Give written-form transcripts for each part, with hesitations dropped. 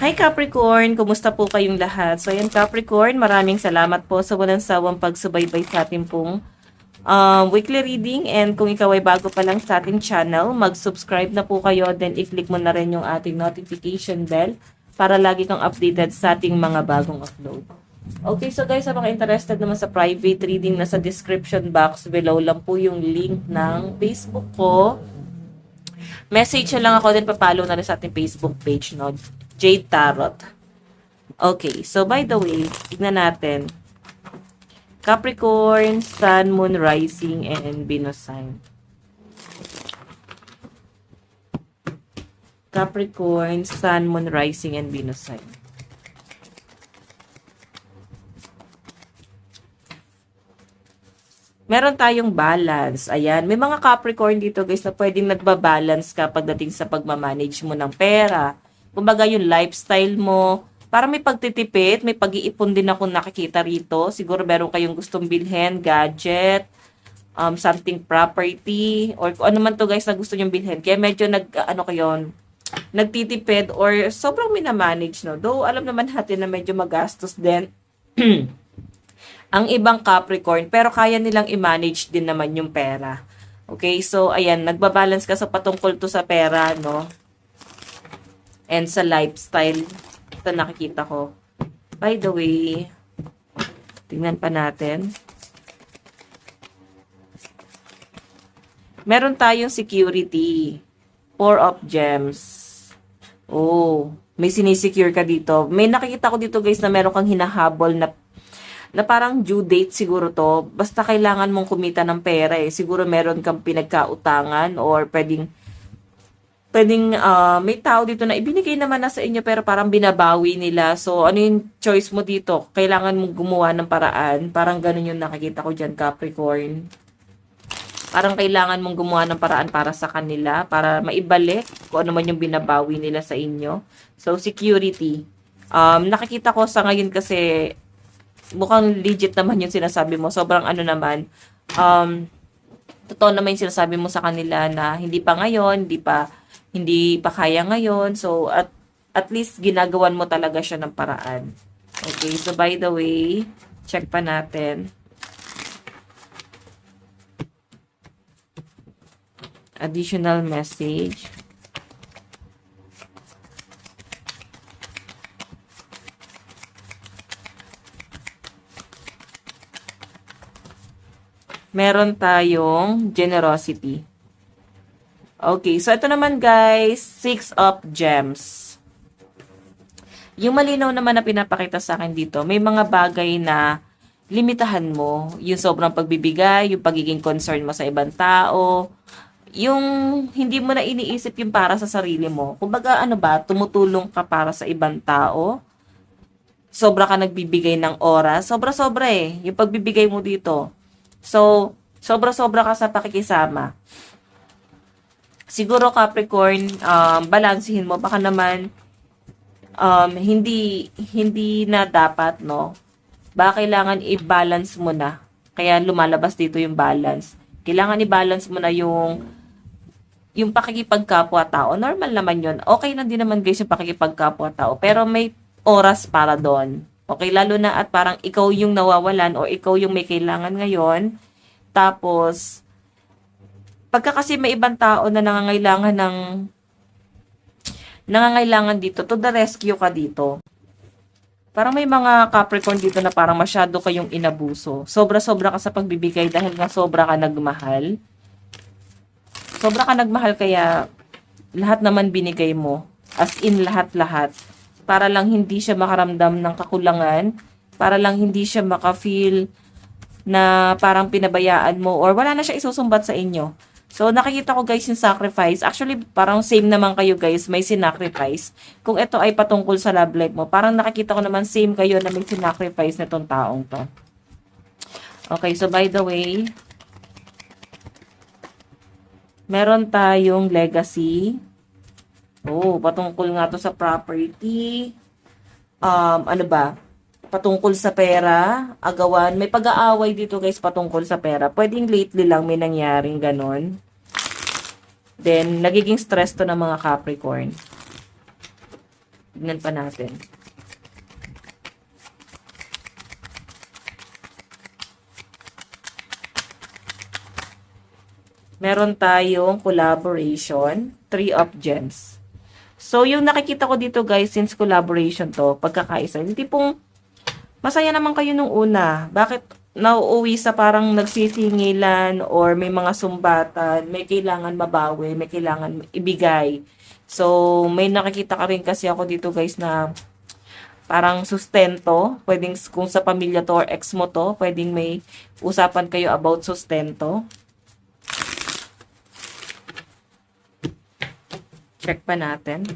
Hi Capricorn! Kumusta po kayong lahat? So ayan Capricorn, maraming salamat po sa walang sawang pagsubaybay sa atin pong weekly reading, and kung ikaw ay bago pa lang sa ating channel, mag-subscribe na po kayo, then i-click mo na rin yung ating notification bell para lagi kang updated sa ating mga bagong upload. Okay, so guys, sa mga interested naman sa private reading, nasa description box below lang po yung link ng Facebook ko. Message na lang ako, din papalo na rin sa ating Facebook page, no? Jade Tarot. Okay, so by the way, tignan natin. Capricorn, Sun, Moon, Rising, and Venus sign. Capricorn, Sun, Moon, Rising, and Venus sign. Meron tayong balance. Ayan. May mga Capricorn dito guys na pwedeng nagbabalance ka pagdating sa pagmamanage mo ng pera. Kumbaga yung lifestyle mo. Para may pagtitipid, may pag-iipon din ako nakikita rito. Siguro meron kayong gustong bilhin, gadget, something property, or kung ano man to guys na gusto nyong bilhin. Kaya medyo nagtitipid or sobrang minamanage, no? Though alam naman natin na medyo magastos din. Ang ibang Capricorn, pero kaya nilang i-manage din naman yung pera. Okay, so ayan, nagbabalance ka sa patungkol to sa pera, no? And sa lifestyle, ito nakikita ko. By the way, tingnan pa natin. Meron tayong security. Four of Gems. Oh, may sinisecure ka dito. May nakikita ko dito guys na meron kang hinahabol na parang due date siguro to. Basta kailangan mong kumita ng pera eh. Siguro meron kang pinagkautangan or pwedeng may tao dito na ibinigay naman na sa inyo pero parang binabawi nila. So, ano yung choice mo dito? Kailangan mong gumawa ng paraan. Parang ganun yung nakikita ko dyan, Capricorn. Parang kailangan mong gumawa ng paraan para sa kanila, para maibalik kung ano man yung binabawi nila sa inyo. So, security. Nakikita ko sa ngayon kasi mukhang legit naman yung sinasabi mo. Sobrang ano naman, totoo naman yung sinasabi mo sa kanila na hindi pa ngayon, hindi pa kaya ngayon. So, at least ginagawan mo talaga siya ng paraan. Okay, so by the way, check pa natin. Additional message. Meron tayong generosity. Okay, so ito naman guys, Six of Gems. Yung malinaw naman na pinapakita sa akin dito, may mga bagay na limitahan mo. Yung sobrang pagbibigay, yung pagiging concern mo sa ibang tao, yung hindi mo na iniisip yung para sa sarili mo. Kumbaga ano ba, tumutulong ka para sa ibang tao, sobra ka nagbibigay ng oras, sobra-sobra eh, yung pagbibigay mo dito. So, sobra-sobra ka sa pakikisama. Siguro Capricorn, balansehin mo. Baka naman, hindi na dapat, no? Baka kailangan i-balance mo na. Kaya lumalabas dito yung balance. Kailangan i-balance mo na yung pakikipagkapwa-tao. Normal naman yun. Okay na din naman guys yung pakikipagkapwa-tao. Pero may oras para doon. Okay, lalo na at parang ikaw yung nawawalan o ikaw yung may kailangan ngayon. Tapos, pagka kasi may ibang tao na nangangailangan dito, to the rescue ka dito. Parang may mga Capricorn dito na parang masyado kayong inabuso. Sobra-sobra ka sa pagbibigay dahil nga sobra ka nagmahal. Sobra ka nagmahal kaya lahat naman binigay mo. As in lahat-lahat. Para lang hindi siya makaramdam ng kakulangan, para lang hindi siya maka-feel na parang pinabayaan mo or wala na siya isusumbat sa inyo. So, nakikita ko guys yung sacrifice. Actually, parang same naman kayo guys, may sinacrifice. Kung ito ay patungkol sa love life mo, parang nakikita ko naman same kayo na may sinacrifice na tong taong to. Okay, so by the way, meron tayong legacy. Oh, patungkol nga to sa property. Ano ba? Patungkol sa pera, agawan. May pag-aaway dito guys patungkol sa pera. Pwedeng lately lang may nangyaring ganon. Then, nagiging stress to ng mga Capricorn. Tignan pa natin. Meron tayong collaboration, Three of Gems. So, yung nakikita ko dito guys, since collaboration to, pagkakaisa, hindi pong masaya naman kayo nung una. Bakit nauuwi sa parang nagsisingilan or may mga sumbatan, may kailangan mabawi, may kailangan ibigay. So, may nakikita ka rin kasi ako dito guys na parang sustento. Pwedeng kung sa pamilya to or ex mo to, pwedeng may usapan kayo about sustento. Check pa natin.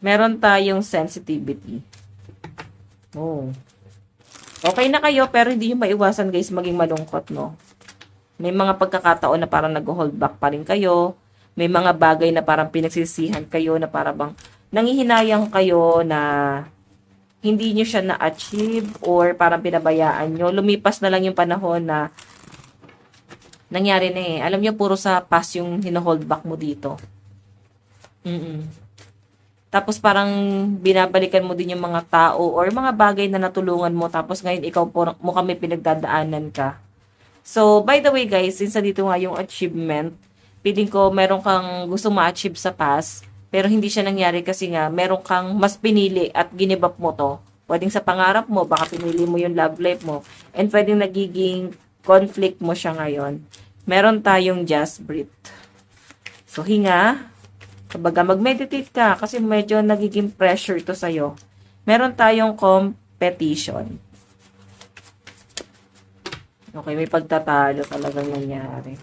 Meron tayong sensitivity. Oh. Okay na kayo, pero hindi nyo maiwasan guys maging malungkot, no? May mga pagkakataon na parang nag-hold back pa rin kayo. May mga bagay na parang pinagsisihan kayo na parang bang nanghihinayang kayo na hindi nyo siya na-achieve or parang pinabayaan nyo. Lumipas na lang yung panahon na nangyari na eh. Alam nyo, puro sa past yung hino-hold back mo dito. Tapos parang binabalikan mo din yung mga tao or mga bagay na natulungan mo. Tapos ngayon ikaw mo kami pinagdadaanan ka. So, by the way guys, since dito nga yung achievement, feeling ko meron kang gusto ma-achieve sa past, pero hindi siya nangyari kasi nga meron kang mas pinili at ginibap mo to. Pwedeng sa pangarap mo, baka pinili mo yung love life mo. And pwedeng nagiging conflict mo siya ngayon. Meron tayong just breathe. So, hinga. Kabaga, mag-meditate ka kasi medyo nagiging pressure to sa'yo. Meron tayong competition. Okay, may pagtatalo talagang nangyari.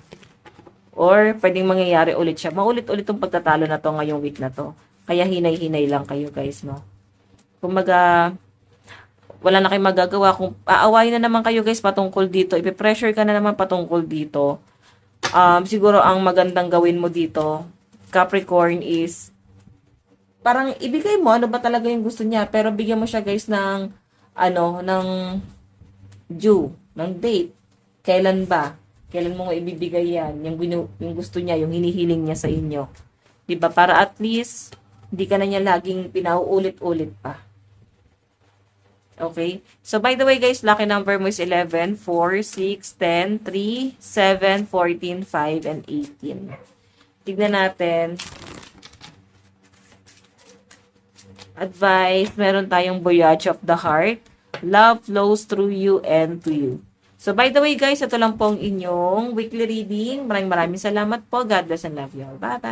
Or, pwedeng mangyayari ulit siya. Maulit-ulit yung pagtatalo na to ngayong week na to. Kaya hinay-hinay lang kayo guys, no? Kumaga, wala na kayong magagawa. Kung aawayin na naman kayo guys patungkol dito, ipipressure ka na naman patungkol dito. Siguro ang magandang gawin mo dito, Capricorn, is parang ibigay mo ano ba talaga yung gusto niya. Pero bigyan mo siya guys ng, ng due, ng date. Kailan ba? Kailan mo nga ibibigay yan? Yung gusto niya, yung hinihiling niya sa inyo. Diba? Para at least, hindi ka na niya laging pinauulit-ulit pa. Okay? So, by the way guys, lucky number mo is 11, 4, 6, 10, 3, 7, 14, 5, and 18. Tignan natin. Advice, meron tayong Voyage of the Heart. Love flows through you and to you. So, by the way guys, ito lang pong inyong weekly reading. Maraming salamat po. God bless and love you all. Bye-bye.